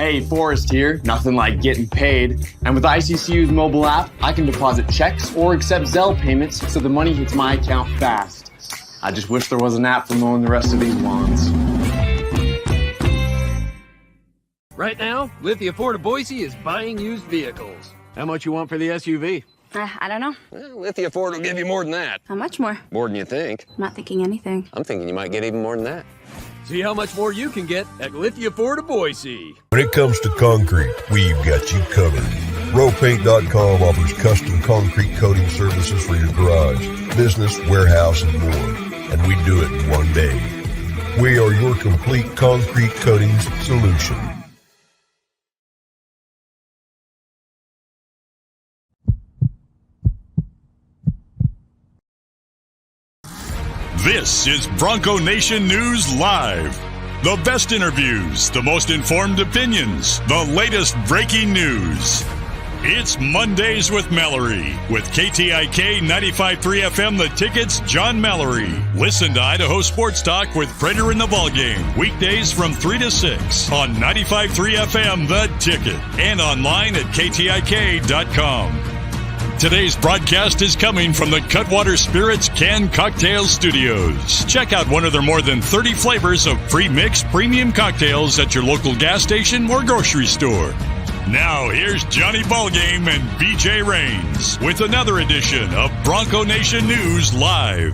Hey, Forrest here. Nothing like getting paid. And with ICCU's mobile app, I can deposit checks or accept Zelle payments so the money hits my account fast. I just wish there was an app for mowing the rest of these lawns. Right now, Lithia Ford of Boise is buying used vehicles. How much you want for the SUV? I don't know. Well, Lithia Ford will give you more than that. How much more? More than you think. I'm not thinking anything. I'm thinking you might get even more than that. See how much more you can get at Lithia Ford of Boise. When it comes to concrete, we've got you covered. RowPaint.com offers custom concrete coating services for your garage, business, warehouse, and more. And we do it in one day. We are your complete concrete coatings solution. This is Bronco Nation News Live. The best interviews, the most informed opinions, the latest breaking news. It's Mondays with Mallory with KTIK 95.3 FM The Ticket's John Mallory. Listen to Idaho Sports Talk with Prater in the Ballgame weekdays from 3 to 6 on 95.3 FM The Ticket and online at KTIK.com. Today's broadcast is coming from the Cutwater Spirits Canned Cocktails Studios. Check out one of their more than 30 flavors of pre-mixed premium cocktails at your local gas station or grocery store. Now, here's Johnny Ballgame and BJ Rains with another edition of Bronco Nation News Live.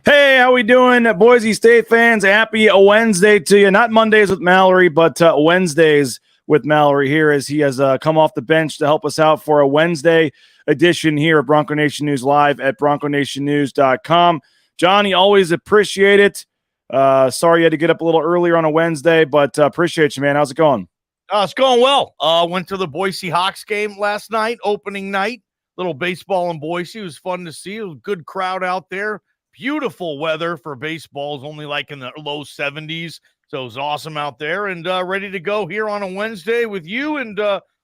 Hey, how we doing, Boise State fans? Happy Wednesday to you. Not Mondays with Mallory, but Wednesdays with Mallory here as he has come off the bench to help us out for a Wednesday edition here at Bronco Nation News Live at bronconationnews.com. Johnny, always appreciate it. Sorry you had to get up a little earlier on a Wednesday, but appreciate you, man. How's it going? It's going well. Went to the Boise Hawks game last night, opening night. Little baseball in Boise. It was fun to see. It was a good crowd out there. Beautiful weather for baseball. It's only like in the low 70s. So it was awesome out there and ready to go here on a Wednesday with you and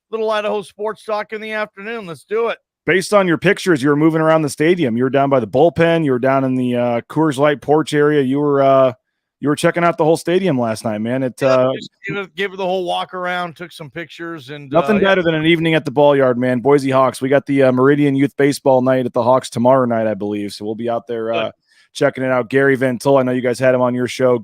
little Idaho Sports Talk in the afternoon. Let's do it. Based on your pictures, you were moving around the stadium. You were down by the bullpen. You were down in the Coors Light porch area. You were checking out the whole stadium last night, man. It gave it the whole walk around, took some pictures, and nothing better than an evening at the ball yard, man. Boise Hawks. We got the Meridian Youth Baseball night at the Hawks tomorrow night, I believe. So we'll be out there checking it out. Gary Ventil, I know you guys had him on your show.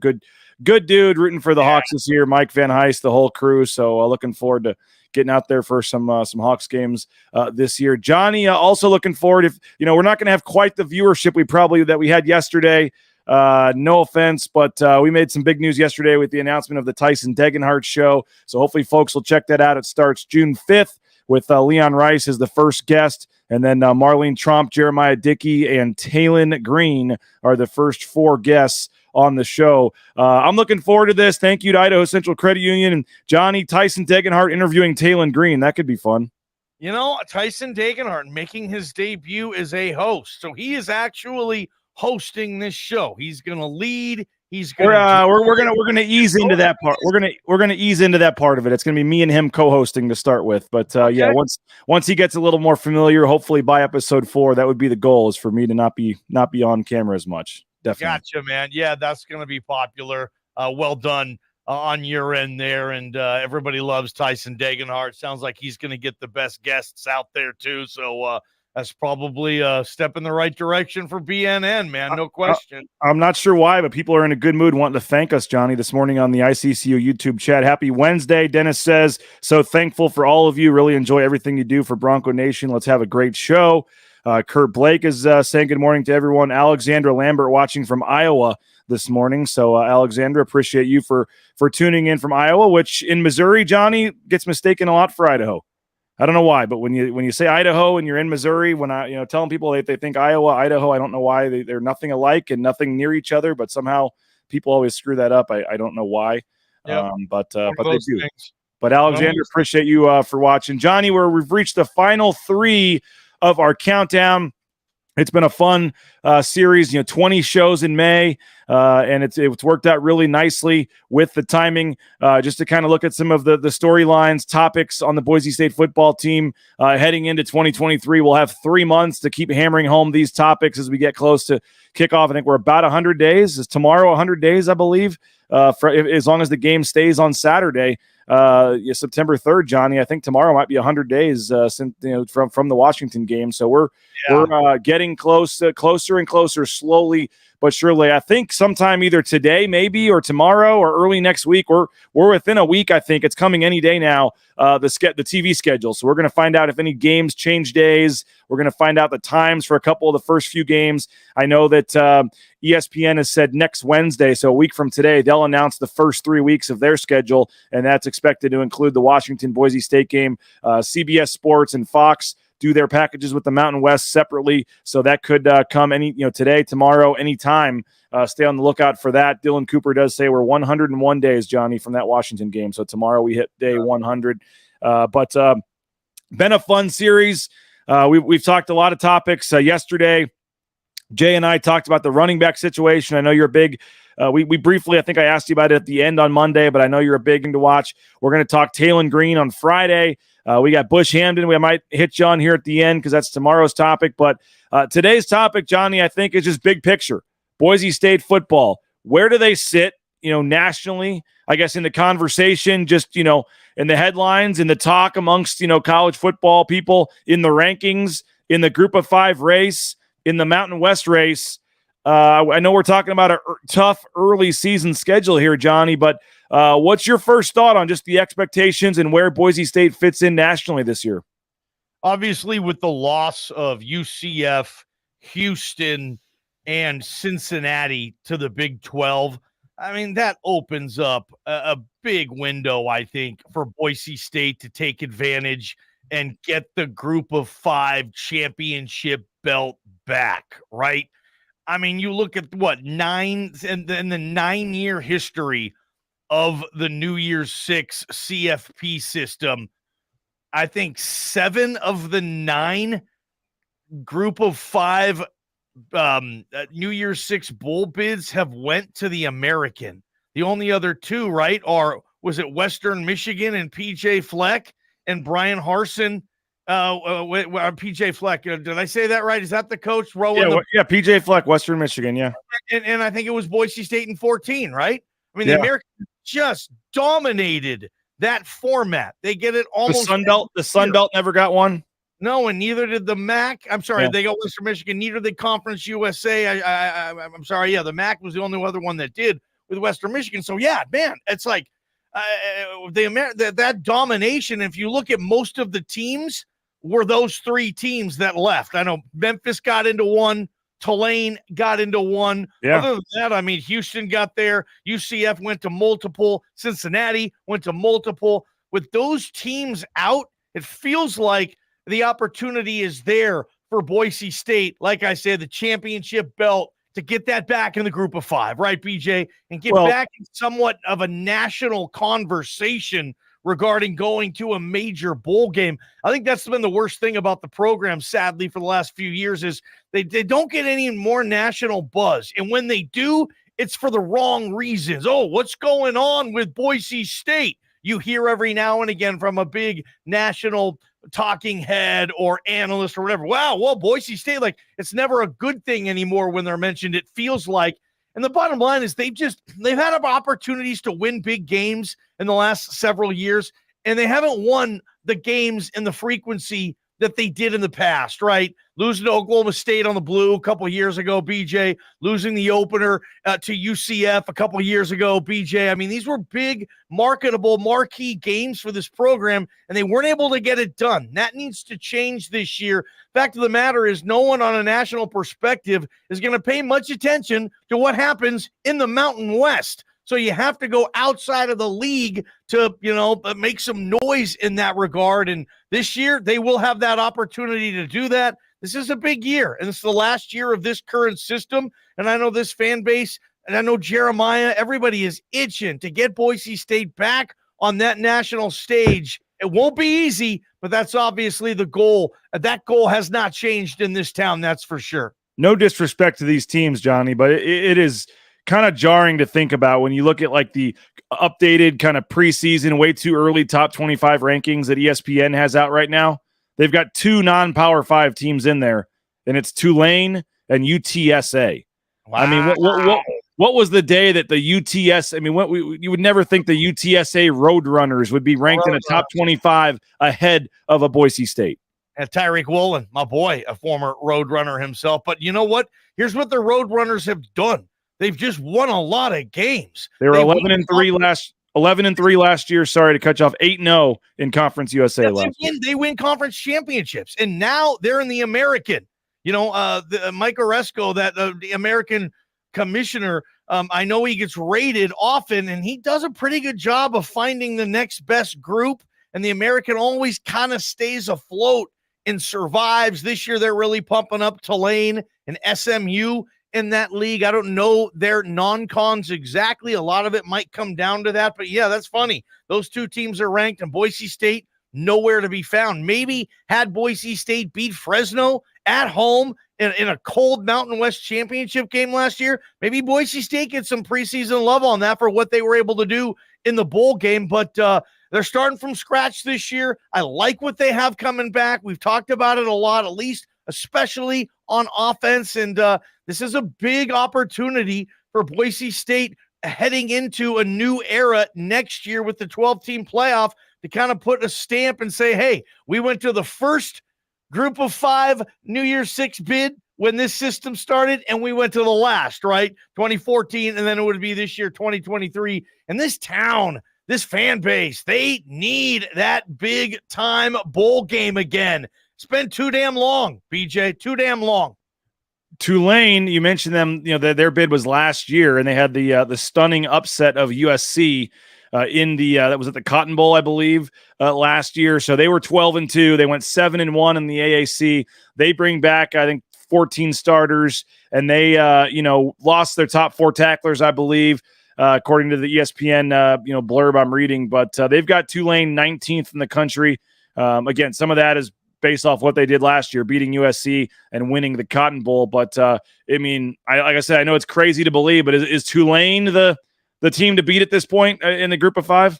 Good dude, rooting for the Hawks this year. Mike Van Heist, the whole crew. So looking forward to getting out there for some Hawks games this year. Johnny, also looking forward. If we're not going to have quite the viewership that we had yesterday. No offense, but we made some big news yesterday with the announcement of the Tyson Degenhart show. So hopefully folks will check that out. It starts June 5th with Leon Rice as the first guest. And then Marlene Tromp, Jeremiah Dickey, and Talon Green are the first 4 guests on the show. I'm looking forward to this. Thank you to Idaho Central Credit Union. And Johnny, Tyson Degenhart interviewing Talon Green. That could be fun. Tyson Degenhart making his debut as a host. So he is actually hosting this show. He's going to lead. We're gonna ease into that part. We're gonna ease into that part of it. It's gonna be me and him co-hosting to start with. But yeah, once he gets a little more familiar, hopefully by episode 4, that would be the goal, is for me to not be on camera as much. Definitely. Gotcha, man. Yeah, that's gonna be popular. Well done on your end there, and everybody loves Tyson Degenhart. Sounds like he's gonna get the best guests out there too. So that's probably a step in the right direction for BNN, man. No question. I'm not sure why, but people are in a good mood wanting to thank us, Johnny, this morning on the ICCU YouTube chat. Happy Wednesday, Dennis says. So thankful for all of you. Really enjoy everything you do for Bronco Nation. Let's have a great show. Kurt Blake is saying good morning to everyone. Alexandra Lambert watching from Iowa this morning. So Alexandra, appreciate you for tuning in from Iowa, which in Missouri, Johnny, gets mistaken a lot for Idaho. I don't know why, but when you say Idaho and you're in Missouri, when I telling people they think Iowa, Idaho, I don't know why they're nothing alike and nothing near each other, but somehow people always screw that up. I don't know why, yep. But they do. Things. But Alexander, appreciate you for watching, Johnny. We've reached the final 3 of our countdown. It's been a fun series, 20 shows in May, and it's worked out really nicely with the timing. Just to kind of look at some of the storylines, topics on the Boise State football team heading into 2023. We'll have 3 months to keep hammering home these topics as we get close to kickoff. I think we're about 100 days. Is tomorrow 100 days, I believe, as long as the game stays on Saturday. September 3rd, Johnny. I think tomorrow might be 100 days since from the Washington game. So we're getting closer and closer, slowly but surely. I think sometime either today, maybe, or tomorrow, or early next week. We're within a week. I think it's coming any day now. The TV schedule. So we're going to find out if any games change days. We're going to find out the times for a couple of the first few games. I know that ESPN has said next Wednesday, so a week from today, they'll announce the first 3 weeks of their schedule, and that's expected to include the Washington Boise State game. CBS Sports and Fox do their packages with the Mountain West separately, so that could come today, tomorrow, anytime. Stay on the lookout for that. Dylan Cooper does say we're 101 days, Johnny, from that Washington game. So tomorrow we hit day 100. But been a fun series. We've talked a lot of topics. Yesterday, Jay and I talked about the running back situation. I know you're a big we briefly, I think I asked you about it at the end on Monday, but I know you're a big thing to watch. We're going to talk Taylon Green on Friday. We got Bush Hamden. We might hit you on here at the end because that's tomorrow's topic. But today's topic, Johnny, I think is just big picture. Boise State football. Where do they sit, nationally? I guess in the conversation, just, in the headlines, in the talk amongst, college football people, in the rankings, in the Group of 5 race, in the Mountain West race. I know we're talking about a tough early season schedule here, Johnny, but what's your first thought on just the expectations and where Boise State fits in nationally this year? Obviously, with the loss of UCF, Houston, and Cincinnati to the Big 12, I mean, that opens up a big window, I think, for Boise State to take advantage and get the Group of 5 championship belt back, right? I mean, you look at in the 9-year history of the New Year's 6 CFP system, I think 7 of the 9 Group of 5 New Year's 6 bowl bids have went to the American. The only other 2, right, was it Western Michigan and PJ Fleck and Brian Harsin? PJ Fleck. Did I say that right? Is that the coach? PJ Fleck, Western Michigan. Yeah. And I think it was Boise State in 14, right? I mean, the Americans just dominated that format. They get it almost. The Sun Belt never got one. No, and neither did the MAC. I'm sorry, they got Western Michigan. Neither did Conference USA. I'm sorry. Yeah, the MAC was the only other one that did with Western Michigan. So yeah, man, it's like that domination. If you look at most of the teams, were those 3 teams that left. I know Memphis got into one, Tulane got into one. Yeah. Other than that, I mean, Houston got there. UCF went to multiple. Cincinnati went to multiple. With those teams out, it feels like the opportunity is there for Boise State. Like I said, the championship belt to get that back in the Group of 5, right, BJ? And get back in somewhat of a national conversation regarding going to a major bowl game. I think that's been the worst thing about the program, sadly, for the last few years is they don't get any more national buzz. And when they do, it's for the wrong reasons. Oh, what's going on with Boise State? You hear every now and again from a big national talking head or analyst or whatever. Wow, well, Boise State, like, it's never a good thing anymore when they're mentioned, it feels like. And the bottom line is they've had opportunities to win big games in the last several years, and they haven't won the games in the frequency that they did in the past, right? Losing to Oklahoma State on the blue a couple of years ago, BJ, losing the opener to UCF a couple of years ago, BJ. I mean, these were big, marketable, marquee games for this program, and they weren't able to get it done. That needs to change this year. Fact of the matter is no one on a national perspective is going to pay much attention to what happens in the Mountain West. So you have to go outside of the league to, make some noise in that regard. And this year they will have that opportunity to do that. This is a big year, and it's the last year of this current system. And I know this fan base, and I know Jeremiah, everybody is itching to get Boise State back on that national stage. It won't be easy, but that's obviously the goal. That goal has not changed in this town, that's for sure. No disrespect to these teams, Johnny, but it is kind of jarring to think about when you look at like the updated kind of preseason, way too early top 25 rankings that ESPN has out right now. They've got 2 non-Power 5 teams in there, and it's Tulane and UTSA. Wow. I mean, what was the day that the UTS? I mean, you would never think the UTSA Roadrunners would be ranked in a top 25 ahead of a Boise State. And Tyreek Woolen, my boy, a former Roadrunner himself. But you know what? Here's what the Roadrunners have done. They've just won a lot of games. They were 11-3 last year. Sorry to cut you off. 8-0 in Conference USA last year. They win conference championships, and now they're in the American. Mike Oresco, the American commissioner, I know he gets rated often, and he does a pretty good job of finding the next best group, and the American always kind of stays afloat and survives. This year, they're really pumping up Tulane and SMU in that league. I don't know their non-cons exactly. A lot of it might come down to that, but yeah, that's funny. Those two teams are ranked, and Boise State, nowhere to be found. Maybe had Boise State beat Fresno at home in a cold Mountain West championship game last year, maybe Boise State gets some preseason love on that for what they were able to do in the bowl game, but they're starting from scratch this year. I like what they have coming back. We've talked about it a lot, at least, especially on offense, and this is a big opportunity for Boise State heading into a new era next year with the 12-team playoff to kind of put a stamp and say, hey, we went to the first Group of 5 New Year's 6 bid when this system started, and we went to the last, right? 2014, and then it would be this year, 2023. And this town, this fan base, they need that big-time bowl game again. It's been too damn long, BJ, too damn long. Tulane, you mentioned them, their bid was last year, and they had the stunning upset of USC in the that was at the Cotton Bowl, I believe, last year. So they were 12-2. They went 7-1 in the AAC. They bring back, I think, 14 starters, and they lost their top 4 tacklers, I believe, according to the ESPN blurb I'm reading. But they've got Tulane 19th in the country. Again, some of that is based off what they did last year, beating USC and winning the Cotton Bowl. But like I said, I know it's crazy to believe, but is Tulane the team to beat at this point in the Group of 5?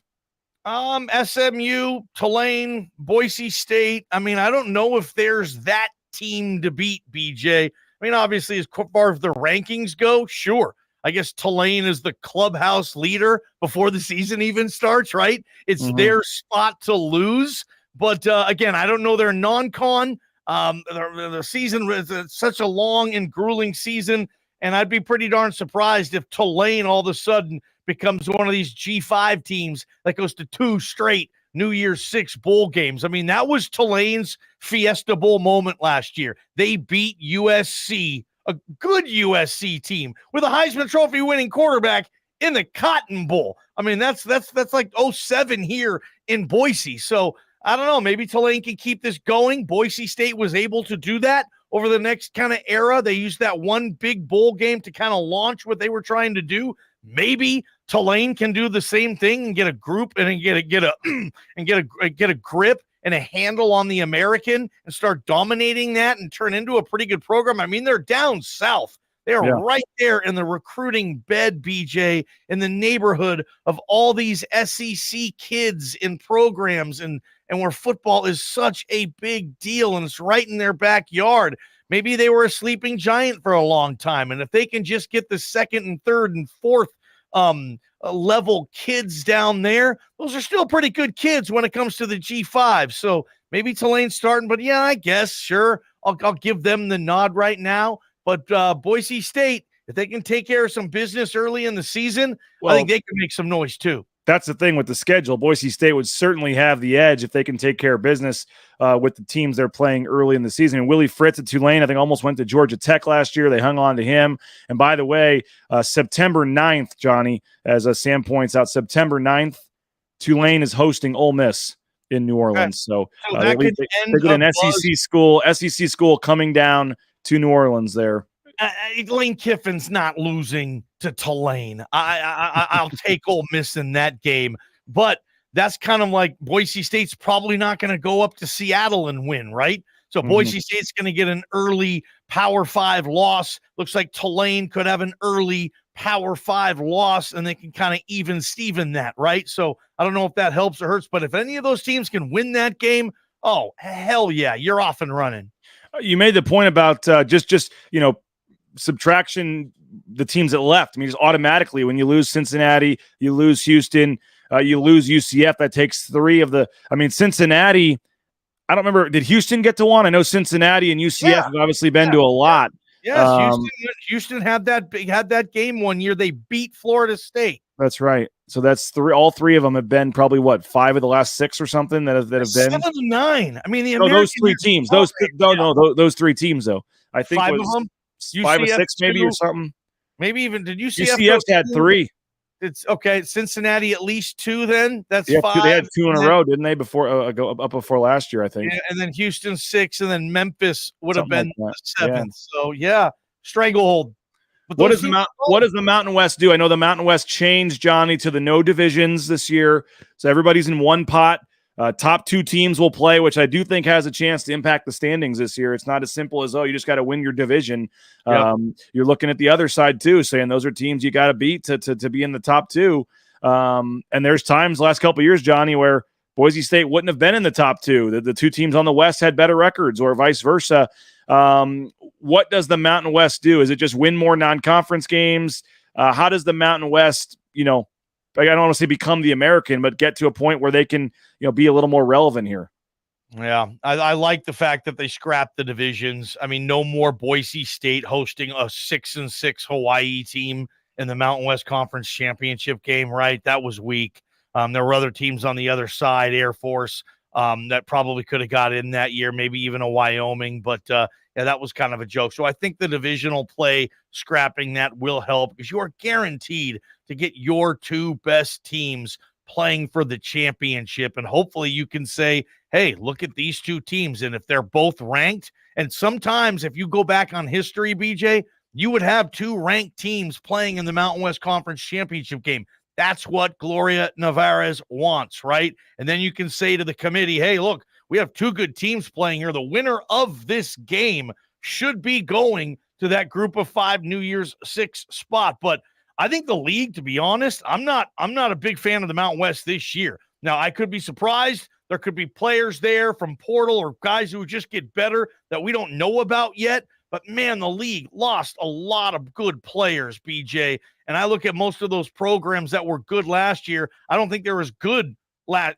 SMU, Tulane, Boise State. I mean, I don't know if there's that team to beat, BJ. I mean, obviously, as far as the rankings go, sure. I guess Tulane is the clubhouse leader before the season even starts, right? It's their spot to lose. But again, I don't know their non-con. The season was such a long and grueling season, and I'd be pretty darn surprised if Tulane all of a sudden becomes one of these G5 teams that goes to 2 straight New Year's 6 bowl games. I mean, that was Tulane's Fiesta Bowl moment last year. They beat USC, a good USC team, with a Heisman Trophy winning quarterback in the Cotton Bowl. I mean, that's like 07 here in Boise. So I don't know, maybe Tulane can keep this going. Boise State was able to do that over the next kind of era. They used that one big bowl game to kind of launch what they were trying to do. Maybe Tulane can do the same thing and get a group and get a grip and a handle on the American and start dominating that and turn into a pretty good program. I mean, they're down south. They are right there in the recruiting bed, BJ, in the neighborhood of all these SEC kids in programs and where football is such a big deal, and it's right in their backyard. Maybe they were a sleeping giant for a long time, and if they can just get the second and third and fourth level kids down there, those are still pretty good kids when it comes to the G5. So maybe Tulane's starting, but yeah, I guess, sure, I'll give them the nod right now. But Boise State, if they can take care of some business early in the season, I think they can make some noise too. That's the thing with the schedule. Boise State would certainly have the edge if they can take care of business with the teams they're playing early in the season. And Willie Fritz at Tulane, I think, almost went to Georgia Tech last year. They hung on to him. And by the way, September 9th, Johnny, as Sam points out, September 9th, Tulane is hosting Ole Miss in New Orleans. So they get an SEC school coming down to New Orleans there. Lane Kiffin's not losing to Tulane. I'll take Ole Miss in that game, but that's kind of like Boise State's probably not going to go up to Seattle and win, right? So Boise State's going to get an early Power 5 loss. Looks like Tulane could have an early Power 5 loss, and they can kind of even Steven that, right? So I don't know if that helps or hurts, but if any of those teams can win that game, oh, hell yeah, you're off and running. You made the point about just subtraction the teams that left. I mean, just automatically when you lose Cincinnati, you lose Houston, you lose UCF. That takes 3 of the. I mean, Cincinnati. I don't remember. Did Houston get to 1? I know Cincinnati and UCF have obviously been to a lot. Yes, Houston had that game one year. They beat Florida State. That's right. So that's 3. All 3 of them have been probably 5 of the last 6 or something that have been 7 to 9. I mean, those 3 teams. Those 3 teams though. I think 5 was of them. 5 or UCF 6 maybe 2, or something. Maybe even did UCF? UCF's had 3. It's okay. Cincinnati at least 2. Then that's 5. They had 2 in a row, didn't they? Before before last year, I think. Yeah, and then Houston 6, and then Memphis would have Something been like the 7th. So stranglehold. But what does the Mountain West do? I know the Mountain West changed, Johnny, to the no divisions this year, so everybody's in one pot. Top 2 teams will play, which I do think has a chance to impact the standings this year. It's not as simple as, you just got to win your division. Yep. You're looking at the other side too, saying those are teams you got to beat to be in the top 2. And there's times last couple of years, Johnny, where Boise State wouldn't have been in the top 2. The 2 teams on the West had better records, or vice versa. What does the Mountain West do? Is it just win more non-conference games? How does the Mountain West, I don't want to say become the American, but get to a point where they can, be a little more relevant here? Yeah, I like the fact that they scrapped the divisions. I mean, no more Boise State hosting a 6-6 Hawaii team in the Mountain West Conference Championship game, right? That was weak. There were other teams on the other side, Air Force, that probably could have got in that year, maybe even a Wyoming, but that was kind of a joke. So I think the divisional play, scrapping that will help, because you are guaranteed to get your 2 best teams playing for the championship. And hopefully you can say, hey, look at these 2 teams. And if they're both ranked, and sometimes if you go back on history, BJ, you would have 2 ranked teams playing in the Mountain West Conference Championship game. That's what Gloria Nevarez wants, right? And then you can say to the committee, hey, look, we have 2 good teams playing here. The winner of this game should be going to that group of 5 New Year's 6 spot. But I think the league, to be honest, I'm not a big fan of the Mountain West this year. Now, I could be surprised. There could be players there from portal or guys who just get better that we don't know about yet. But, man, the league lost a lot of good players, BJ. And I look at most of those programs that were good last year. I don't think they're as good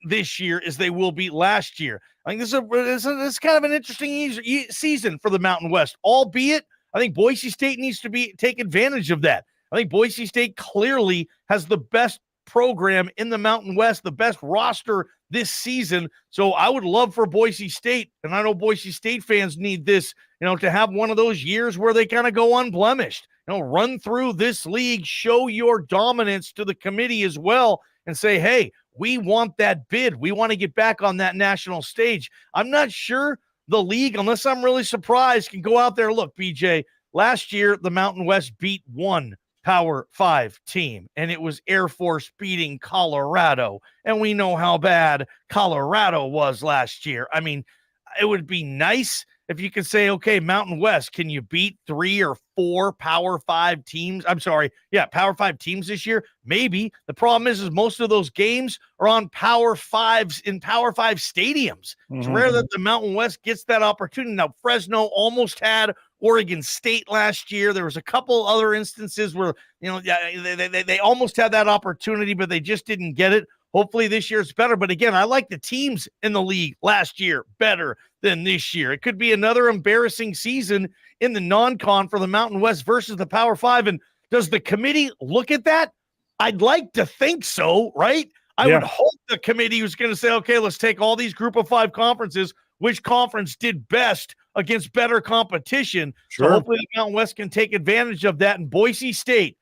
this year as they will be last year. I think this is kind of an interesting season for the Mountain West, albeit I think Boise State needs to take advantage of that. I think Boise State clearly has the best program in the Mountain West, the best roster this season. So I would love for Boise State, and I know Boise State fans need this, to have one of those years where they kind of go unblemished, run through this league, show your dominance to the committee as well, and say, hey, we want that bid. We want to get back on that national stage. I'm not sure the league, unless I'm really surprised, can go out there. Look, BJ, last year, the Mountain West beat 1 Power 5 team, and it was Air Force beating Colorado. And we know how bad Colorado was last year. I mean, it would be nice if you could say, okay, Mountain West, can you beat 3 or 4 Power 5 teams? I'm sorry. Yeah, Power 5 teams this year? Maybe. The problem is most of those games are on Power 5s in Power 5 stadiums. It's rare that the Mountain West gets that opportunity. Now, Fresno almost had Oregon State last year. There was a couple other instances where, they almost had that opportunity, but they just didn't get it. Hopefully this year it's better. But again, I like the teams in the league last year better than this year. It could be another embarrassing season in the non-con for the Mountain West versus the Power 5. And does the committee look at that? I'd like to think so, right? I would hope the committee was going to say, okay, let's take all these group of 5 conferences. Which conference did best against better competition? Sure. So hopefully the Mountain West can take advantage of that. And Boise State,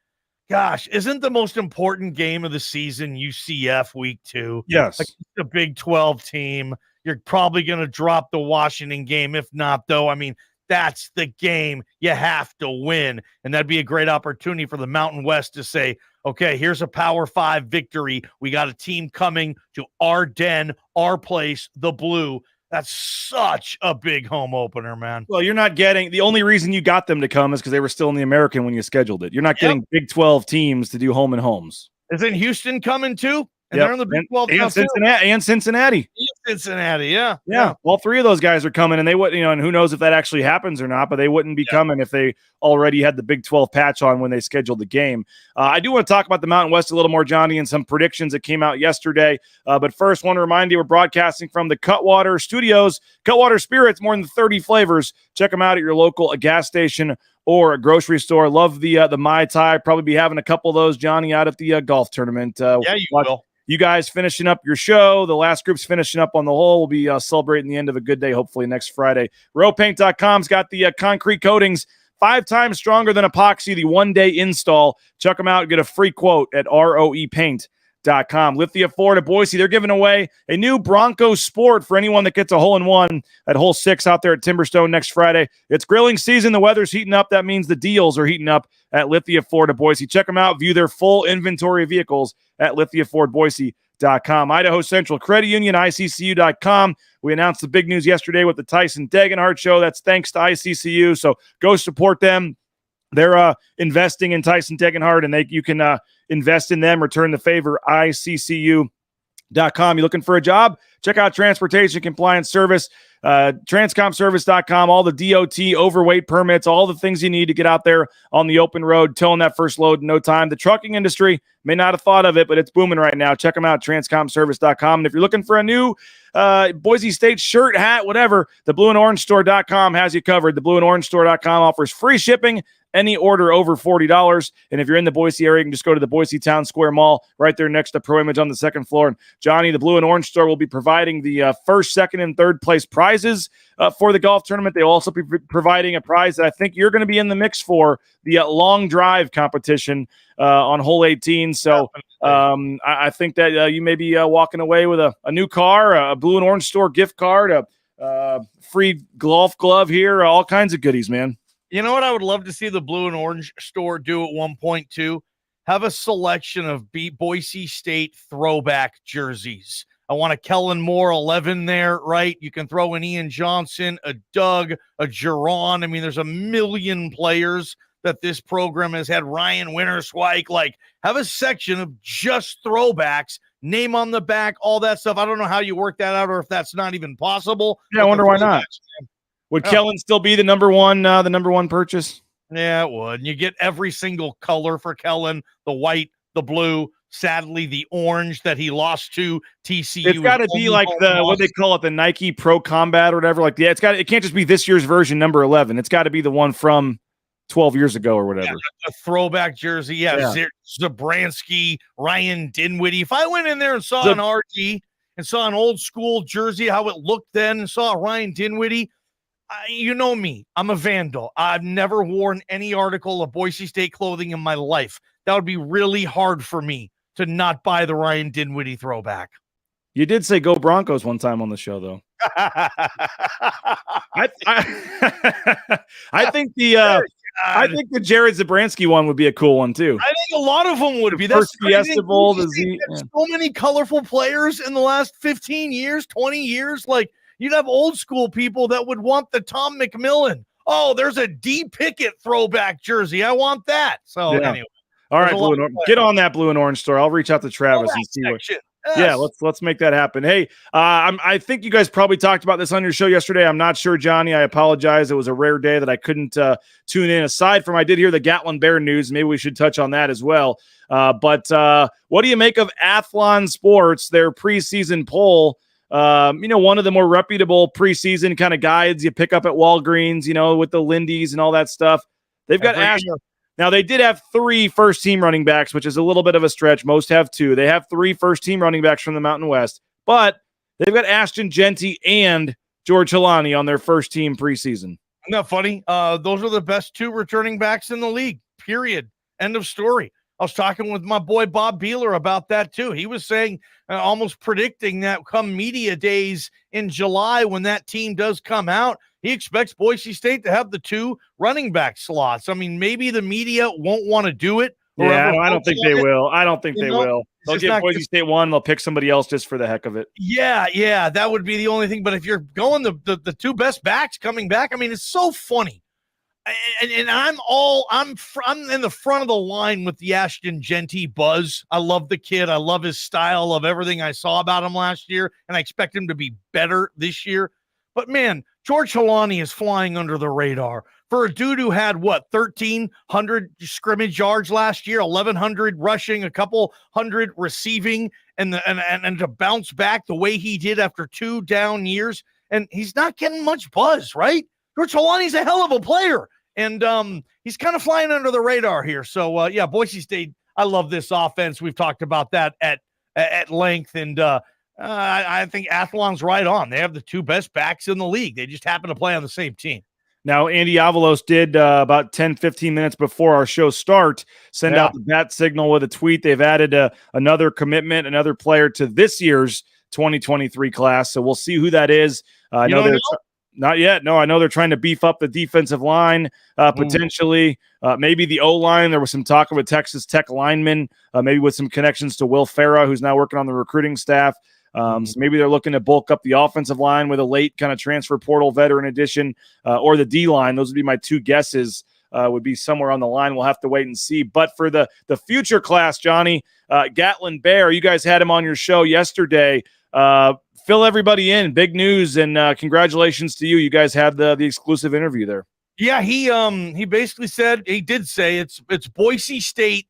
gosh, isn't the most important game of the season UCF week 2? Yes. Like the Big 12 team. You're probably going to drop the Washington game. If not, though, I mean, that's the game you have to win. And that'd be a great opportunity for the Mountain West to say, okay, here's a Power 5 victory. We got a team coming to our den, our place, the Blue. That's such a big home opener, man. Well, you're not getting – the only reason you got them to come is because they were still in the American when you scheduled it. You're not getting Big 12 teams to do home and homes. Isn't Houston coming too? And they're in the Big 12 and Cincinnati. Cincinnati. Yeah. Yeah, all three of those guys are coming, and they wouldn't, and who knows if that actually happens or not, but they wouldn't be coming if they already had the Big 12 patch on when they scheduled the game. I do want to talk about the Mountain West a little more, Johnny, and some predictions that came out yesterday. But first, want to remind you we're broadcasting from the Cutwater Studios. Cutwater Spirits, more than 30 flavors. Check them out at your local gas station or a grocery store. Love the Mai Tai. Probably be having a couple of those, Johnny, out at the golf tournament. Yeah, you will. You guys finishing up your show. The last group's finishing up on the hole. We'll be celebrating the end of a good day, hopefully next Friday. Rowpaint.com's got the concrete coatings 5 times stronger than epoxy, the one-day install. Check them out. Get a free quote at roepaint.com. Lithia Ford of Boise, they're giving away a new Bronco Sport for anyone that gets a hole-in-one at hole 6 out there at Timberstone next Friday. It's grilling season. The weather's heating up. That means the deals are heating up at Lithia Ford of Boise. Check them out. View their full inventory of vehicles at lithiafordboise.com. Idaho Central Credit Union, ICCU.com. We announced the big news yesterday with the Tyson Degenhart show. That's thanks to ICCU, so go support them. They're investing in Tyson Degenhart, and you can invest in them, return the favor, ICCU.com. You looking for a job? Check out Transportation Compliance Service, transcomservice.com, all the DOT, overweight permits, all the things you need to get out there on the open road, towing that first load in no time. The trucking industry may not have thought of it, but it's booming right now. Check them out, transcomservice.com. And if you're looking for a new Boise State shirt, hat, whatever, the blueandorangestore.com has you covered. The blueandorangestore.com offers free shipping, any order over $40. And if you're in the Boise area, you can just go to the Boise Town Square Mall right there next to Pro Image on the second floor. And Johnny, the Blue and Orange Store will be providing the first, second, and third place prizes for the golf tournament. They'll also be providing a prize that I think you're going to be in the mix for, the long drive competition on hole 18. So I think that you may be walking away with a new car, a Blue and Orange Store gift card, a free golf glove here, all kinds of goodies, man. You know what I would love to see the Blue and Orange Store do at one point too? Have a selection of Boise State throwback jerseys. I want a Kellen Moore 11 there, right? You can throw an Ian Johnson, a Doug, a Geron. I mean, there's a million players that this program has had. Ryan Winterswike. Like, have a section of just throwbacks, name on the back, all that stuff. I don't know how you work that out or if that's not even possible. Yeah, I wonder why not. Would Kellen still be the number one purchase? Yeah, it would. And you get every single color for Kellen, the white, the blue, sadly, the orange that he lost to TCU. It's got to be like what they call it, the Nike Pro Combat or whatever. Like, yeah, it can't just be this year's version, number 11. It's got to be the one from 12 years ago or whatever. Yeah, a throwback jersey. Yeah. Zabransky, Ryan Dinwiddie. If I went in there and saw an RG and saw an old school jersey, how it looked then, and saw Ryan Dinwiddie, you know me, I'm a vandal. I've never worn any article of Boise State clothing in my life. That would be really hard for me to not buy the Ryan Dinwiddie throwback. You did say go Broncos one time on the show, though. I think the Jared Zabransky one would be a cool one too. I think a lot of them would be. That's Fiesta Bowl. So many colorful players in the last 15 years, 20 years. Like, you'd have old school people that would want the Tom McMillan. Oh, there's a D Pickett throwback jersey. I want that. So anyway. All right, get on that Blue and Orange Store. I'll reach out to Travis and see what. Yes. Yeah, let's make that happen. Hey, I think you guys probably talked about this on your show yesterday. I'm not sure, Johnny. I apologize. It was a rare day that I couldn't tune in. Aside from, I did hear the Gatlin Bear news. Maybe we should touch on that as well. But what do you make of Athlon Sports, their preseason poll? One of the more reputable preseason kind of guides you pick up at Walgreens, with the Lindy's and all that stuff. They've got Ashton. Now, they did have 3 first-team running backs, which is a little bit of a stretch. Most have 2. They have 3 first-team running backs from the Mountain West, but they've got Ashton Genty and George Helani on their first-team preseason. Isn't that funny? Those are the best 2 returning backs in the league, period. End of story. I was talking with my boy Bob Beeler about that, too. He was saying, almost predicting that come media days in July when that team does come out, he expects Boise State to have the 2 running back slots. I mean, maybe the media won't want to do it. Yeah, I don't think they will. I don't think they will. They'll get Boise State 1. They'll pick somebody else just for the heck of it. Yeah, that would be the only thing. But if you're going the 2 best backs coming back, I mean, it's so funny. And I'm in the front of the line with the Ashton Genty buzz. I love the kid. I love his style, of everything I saw about him last year, and I expect him to be better this year. But man, George Holani is flying under the radar for a dude who had 1,300 scrimmage yards last year, 1,100 rushing, a couple hundred receiving, and to bounce back the way he did after 2 down years, and he's not getting much buzz, right? George Holani's a hell of a player, and he's kind of flying under the radar here. So, yeah, Boise State, I love this offense. We've talked about that at length, and I think Athlon's right on. They have the 2 best backs in the league. They just happen to play on the same team. Now, Andy Avalos did about 10, 15 minutes before our show start send out the bat signal with a tweet. They've added another commitment, another player to this year's 2023 class. So we'll see who that is. I know they're not yet. No, I know they're trying to beef up the defensive line, potentially. Maybe the O-line. There was some talk of a Texas Tech lineman, maybe with some connections to Will Farah, who's now working on the recruiting staff. So maybe they're looking to bulk up the offensive line with a late kind of transfer portal veteran addition, or the D-line. Those would be my 2 guesses, would be somewhere on the line. We'll have to wait and see. But for the future class, Johnny, Gatlin Bear, you guys had him on your show yesterday. Fill everybody in. Big news, and congratulations to you. You guys had the exclusive interview there. Yeah, he basically said, he did say it's Boise State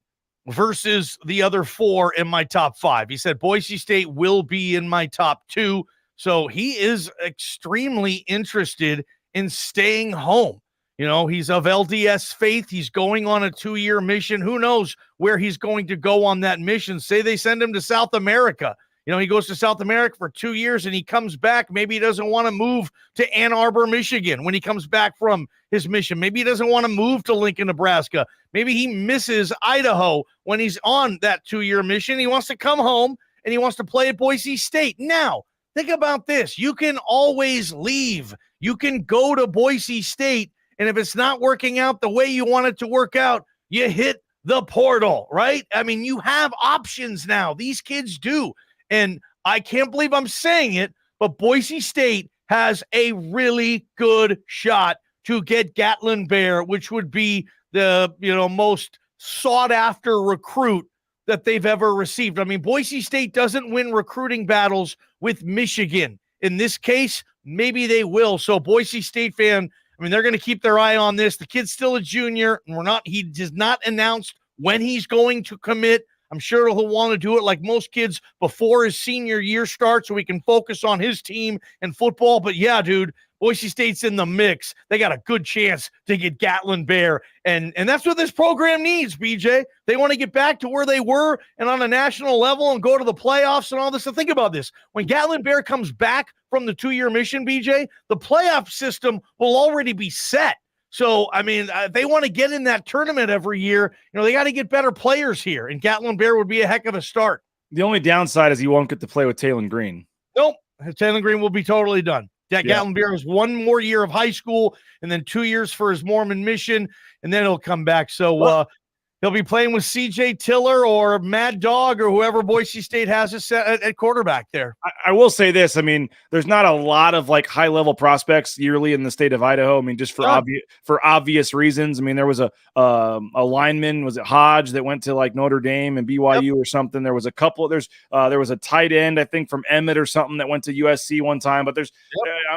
versus the other 4 in my top 5. He said Boise State will be in my top 2. So he is extremely interested in staying home. You know, he's of LDS faith. He's going on a 2-year mission. Who knows where he's going to go on that mission? Say they send him to South America. You know, he goes to South America for 2 years and he comes back. Maybe he doesn't want to move to Ann Arbor, Michigan when he comes back from his mission. Maybe he doesn't want to move to Lincoln, Nebraska. Maybe he misses Idaho when he's on that 2-year mission. He wants to come home and he wants to play at Boise State. Now, think about this. You can always leave. You can go to Boise State, and if it's not working out the way you want it to work out, you hit the portal, right? I mean, you have options now. These kids do. And I can't believe I'm saying it, but Boise State has a really good shot to get Gatlin Bear, which would be the most sought-after recruit that they've ever received. I mean, Boise State doesn't win recruiting battles with Michigan. In this case, maybe they will. So Boise State fan, I mean, they're going to keep their eye on this. The kid's still a junior, and he does not announce when he's going to commit. I'm sure he'll want to do it like most kids before his senior year starts so he can focus on his team and football. But yeah, dude, Boise State's in the mix. They got a good chance to get Gatlin Bear. And that's what this program needs, BJ. They want to get back to where they were and on a national level and go to the playoffs and all this. So think about this. When Gatlin Bear comes back from the 2-year mission, BJ, the playoff system will already be set. So, I mean, they want to get in that tournament every year. They got to get better players here, and Gatlin Bear would be a heck of a start. The only downside is you won't get to play with Taylor Green. Nope. Taylor Green will be totally done. Gatlin Bear has 1 more year of high school and then 2 years for his Mormon mission, and then he'll come back. So he'll be playing with C.J. Tiller or Mad Dog or whoever Boise State has at quarterback there. I will say this. I mean, there's not a lot of high-level prospects yearly in the state of Idaho. I mean, just for obvious reasons. I mean, there was a lineman, was it Hodge, that went to Notre Dame and BYU or something. There was a couple. There was a tight end, I think, from Emmett or something that went to USC one time. But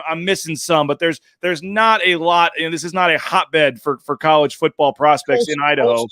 I'm missing some. But there's not a lot. This is not a hotbed for college football prospects in Idaho.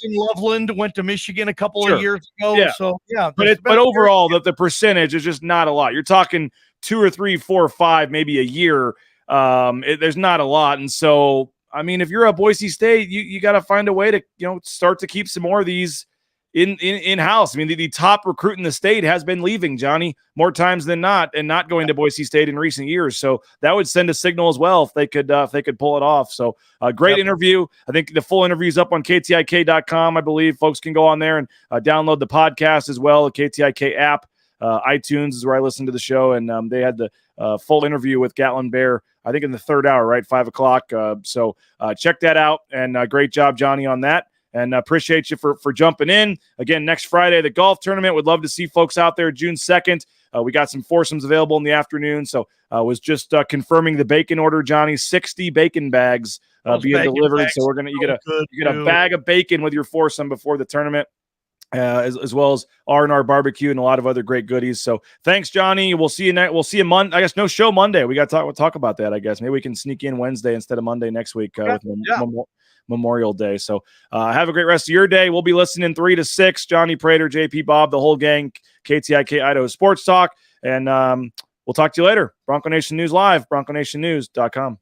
Loveland went to Michigan a couple of years ago. Yeah. So, yeah. But overall, the percentage is just not a lot. You're talking 2 or 3, 4 or 5, maybe a year. There's not a lot. And so, I mean, if you're a Boise State, you got to find a way to, start to keep some more of these in-house. I mean, the top recruit in the state has been leaving, Johnny, more times than not, and not going to Boise State in recent years. So that would send a signal as well if they could pull it off. So great interview. I think the full interview is up on KTIK.com. I believe folks can go on there and download the podcast as well. The KTIK app, iTunes is where I listen to the show, and they had the full interview with Gatlin Bear, I think in the 3rd hour, right? 5 o'clock. So check that out, and great job, Johnny, on that. And appreciate you for jumping in. Again, next Friday, the golf tournament. Would love to see folks out there June 2nd. We got some foursomes available in the afternoon. So was just confirming the bacon order, Johnny. 60 bacon bags being delivered. So you get a bag of bacon with your foursome before the tournament. As well as R&R barbecue and a lot of other great goodies. So thanks, Johnny. We'll see you We'll see you Monday. I guess no show Monday. We got to talk about that. I guess maybe we can sneak in Wednesday instead of Monday next week with Memorial Day. So have a great rest of your day. We'll be listening 3 to 6. Johnny Prater, JP Bob, the whole gang, KTIK Idaho Sports Talk, and we'll talk to you later. Bronco Nation News Live, BroncoNationNews.com.